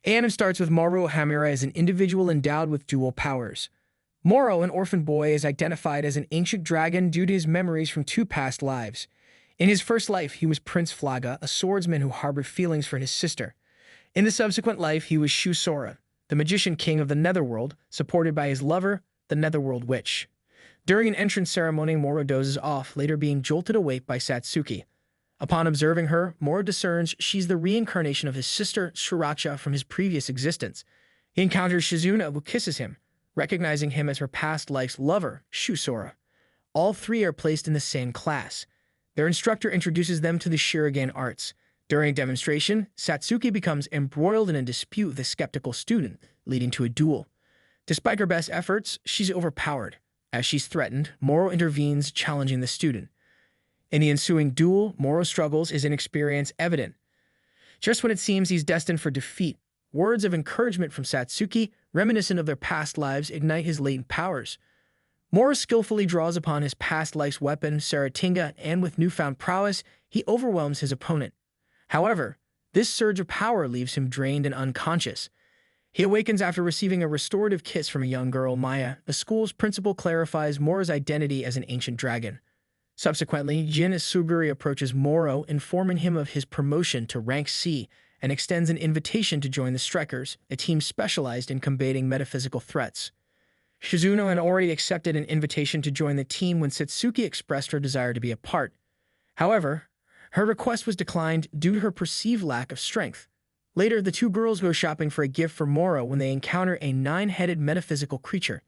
And it starts with Moro Hamura as an individual endowed with dual powers. Moro, an orphan boy, is identified as an ancient dragon due to his memories from two past lives. In his first life, he was Prince Flaga, a swordsman who harbored feelings for his sister. In the subsequent life, he was Shu Sora, the magician king of the Netherworld, supported by his lover, the Netherworld Witch. During an entrance ceremony, Moro dozes off, later being jolted awake by Satsuki. Upon observing her, Moro discerns she's the reincarnation of his sister, Shiracha, from his previous existence. He encounters Shizuna, who kisses him, recognizing him as her past life's lover, Shu Sora. All three are placed in the same class. Their instructor introduces them to the Shurigan arts. During a demonstration, Satsuki becomes embroiled in a dispute with a skeptical student, leading to a duel. Despite her best efforts, she's overpowered. As she's threatened, Moro intervenes, challenging the student. In the ensuing duel, Moro's struggles, his inexperience evident. Just when it seems he's destined for defeat, words of encouragement from Satsuki, reminiscent of their past lives, ignite his latent powers. Moro skillfully draws upon his past life's weapon, Saratinga, and with newfound prowess, he overwhelms his opponent. However, this surge of power leaves him drained and unconscious. He awakens after receiving a restorative kiss from a young girl, Maya. The school's principal clarifies Moro's identity as an ancient dragon. Subsequently, Jin Suguri approaches Moro, informing him of his promotion to rank C, and extends an invitation to join the Strikers, a team specialized in combating metaphysical threats. Shizuno had already accepted an invitation to join the team when Satsuki expressed her desire to be a part. However, her request was declined due to her perceived lack of strength. Later, the two girls go shopping for a gift for Moro when they encounter a nine-headed metaphysical creature.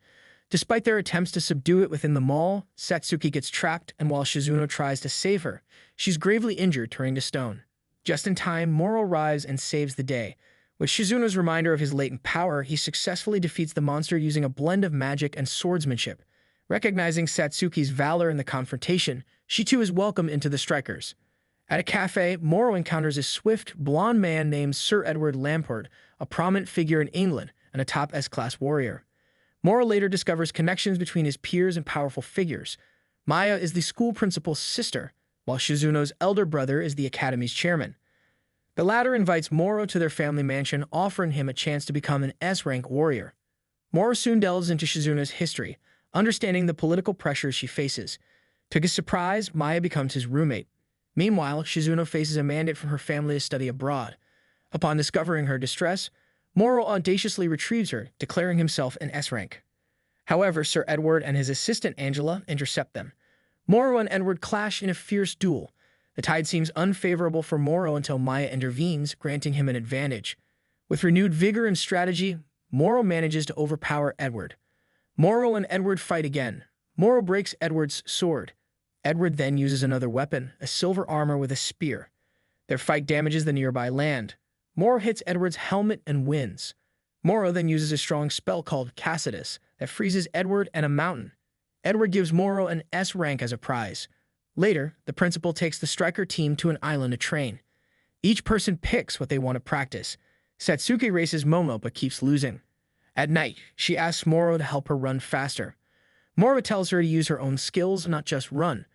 Despite their attempts to subdue it within the mall, Satsuki gets trapped, and while Shizuno tries to save her, she's gravely injured, turning to stone. Just in time, Moro arrives and saves the day. With Shizuno's reminder of his latent power, he successfully defeats the monster using a blend of magic and swordsmanship. Recognizing Satsuki's valor in the confrontation, she too is welcomed into the Strikers. At a cafe, Moro encounters a swift, blonde man named Sir Edward Lamport, a prominent figure in England and a top S-class warrior. Moro later discovers connections between his peers and powerful figures. Maya is the school principal's sister, while Shizuno's elder brother is the academy's chairman. The latter invites Moro to their family mansion, offering him a chance to become an S-rank warrior. Moro soon delves into Shizuno's history, understanding the political pressures she faces. To his surprise, Maya becomes his roommate. Meanwhile, Shizuno faces a mandate from her family to study abroad. Upon discovering her distress, Moro audaciously retrieves her, declaring himself an S-rank. However, Sir Edward and his assistant Angela intercept them. Moro and Edward clash in a fierce duel. The tide seems unfavorable for Moro until Maya intervenes, granting him an advantage. With renewed vigor and strategy, Moro manages to overpower Edward. Moro and Edward fight again. Moro breaks Edward's sword. Edward then uses another weapon, a silver armor with a spear. Their fight damages the nearby land. Moro hits Edward's helmet and wins. Moro then uses a strong spell called Cassidus that freezes Edward and a mountain. Edward gives Moro an S rank as a prize. Later, the principal takes the striker team to an island to train. Each person picks what they want to practice. Satsuki races Momo but keeps losing. At night, she asks Moro to help her run faster. Moro tells her to use her own skills, not just run,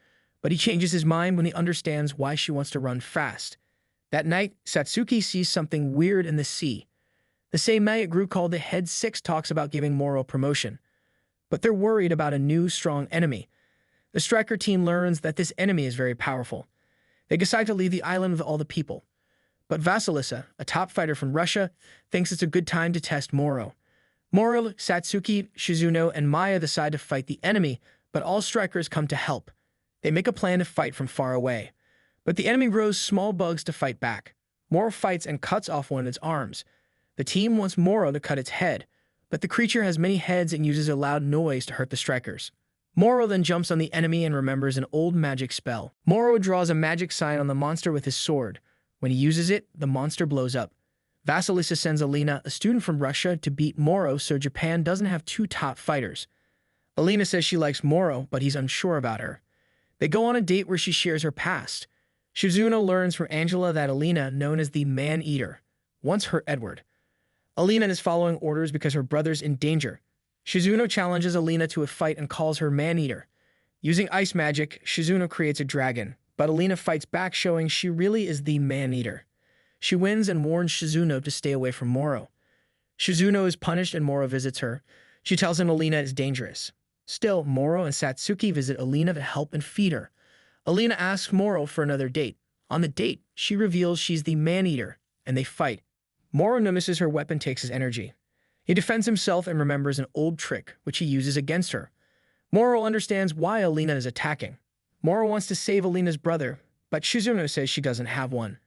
but he changes his mind when he understands why she wants to run fast. That night, Satsuki sees something weird in the sea. The same magic group called the Head Six talks about giving Moro promotion, but they're worried about a new, strong enemy. The striker team learns that this enemy is very powerful. They decide to leave the island with all the people. But Vasilisa, a top fighter from Russia, thinks it's a good time to test Moro. Moro, Satsuki, Shizuno, and Maya decide to fight the enemy, but all strikers come to help. They make a plan to fight from far away. But the enemy grows small bugs to fight back. Moro fights and cuts off one of its arms. The team wants Moro to cut its head, but the creature has many heads and uses a loud noise to hurt the strikers. Moro then jumps on the enemy and remembers an old magic spell. Moro draws a magic sign on the monster with his sword. When he uses it, the monster blows up. Vasilisa sends Alina, a student from Russia, to beat Moro so Japan doesn't have two top fighters. Alina says she likes Moro, but he's unsure about her. They go on a date where she shares her past. Shizuno learns from Angela that Alina, known as the Man-Eater, once hurt Edward. Alina is following orders because her brother's in danger. Shizuno challenges Alina to a fight and calls her Man-Eater. Using ice magic, Shizuno creates a dragon, but Alina fights back, showing she really is the Man-Eater. She wins and warns Shizuno to stay away from Moro. Shizuno is punished and Moro visits her. She tells him Alina is dangerous. Still, Moro and Satsuki visit Alina to help and feed her. Alina asks Moro for another date. On the date, she reveals she's the man-eater, and they fight. Moro notices her weapon takes his energy. He defends himself and remembers an old trick, which he uses against her. Moro understands why Alina is attacking. Moro wants to save Alina's brother, but Shizuno says she doesn't have one.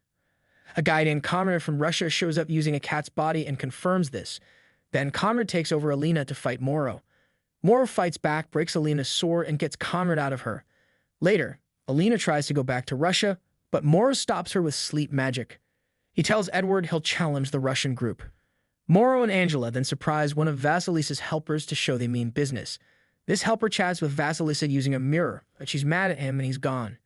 A guy named Comrade from Russia shows up using a cat's body and confirms this. Then Comrade takes over Alina to fight Moro. Moro fights back, breaks Alina's sword, and gets Comrade out of her. Later, Alina tries to go back to Russia, but Moro stops her with sleep magic. He tells Edward he'll challenge the Russian group. Moro and Angela then surprise one of Vasilisa's helpers to show they mean business. This helper chats with Vasilisa using a mirror, but she's mad at him and he's gone.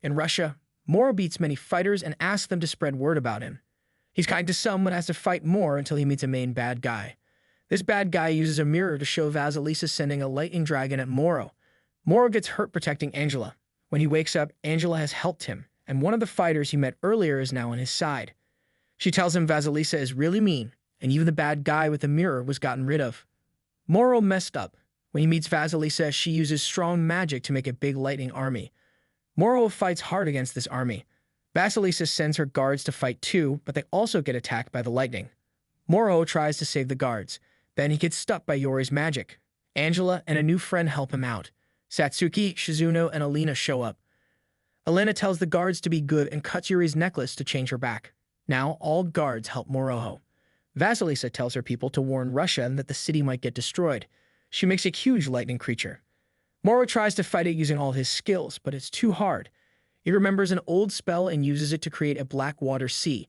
In Russia, Moro beats many fighters and asks them to spread word about him. He's kind to some but has to fight more until he meets a main bad guy. This bad guy uses a mirror to show Vasilisa sending a lightning dragon at Moro. Moro gets hurt protecting Angela. When he wakes up, Angela has helped him, and one of the fighters he met earlier is now on his side. She tells him Vasilisa is really mean, and even the bad guy with the mirror was gotten rid of. Moro messed up. When he meets Vasilisa, she uses strong magic to make a big lightning army. Moro fights hard against this army. Vasilisa sends her guards to fight too, but they also get attacked by the lightning. Moro tries to save the guards. Then he gets stuck by Yori's magic. Angela and a new friend help him out. Satsuki, Shizuno, and Alina show up. Alina tells the guards to be good and cuts Yuri's necklace to change her back. Now all guards help Moroho. Vasilisa tells her people to warn Russia and that the city might get destroyed. She makes a huge lightning creature. Moro tries to fight it using all his skills, but it's too hard. He remembers an old spell and uses it to create a black water sea.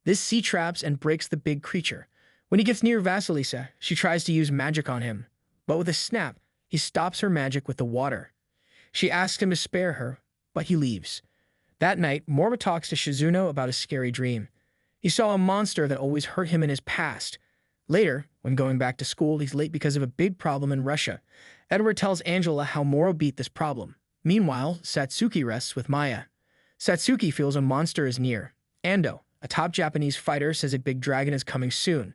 This sea traps and breaks the big creature. When he gets near Vasilisa, she tries to use magic on him, but with a snap, he stops her magic with the water. She asks him to spare her, but he leaves. That night, Moro talks to Shizuno about a scary dream. He saw a monster that always hurt him in his past. Later, when going back to school, he's late because of a big problem in Russia. Edward tells Angela how Moro beat this problem. Meanwhile, Satsuki rests with Maya. Satsuki feels a monster is near. Ando, a top Japanese fighter, says a big dragon is coming soon.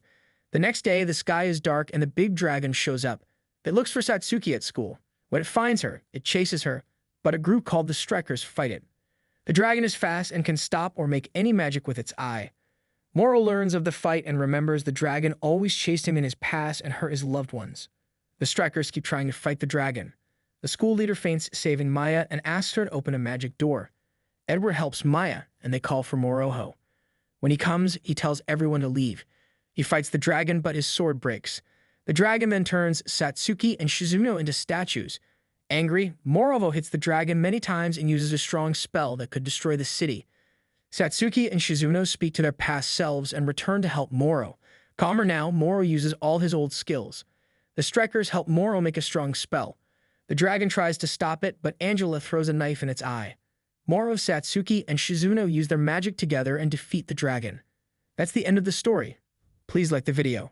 The next day, the sky is dark and the big dragon shows up. It looks for Satsuki at school. When it finds her, it chases her, but a group called the Strikers fight it. The dragon is fast and can stop or make any magic with its eye. Moro learns of the fight and remembers the dragon always chased him in his past and hurt his loved ones. The Strikers keep trying to fight the dragon. The school leader faints, saving Maya, and asks her to open a magic door. Edward helps Maya, and they call for Moroho. When he comes, he tells everyone to leave. He fights the dragon, but his sword breaks. The dragon then turns Satsuki and Shizuno into statues. Angry, Moroho hits the dragon many times and uses a strong spell that could destroy the city. Satsuki and Shizuno speak to their past selves and return to help Moro. Calmer now, Moro uses all his old skills. The Strikers help Moro make a strong spell. The dragon tries to stop it, but Angela throws a knife in its eye. Moro, Satsuki, and Shizuno use their magic together and defeat the dragon. That's the end of the story. Please like the video.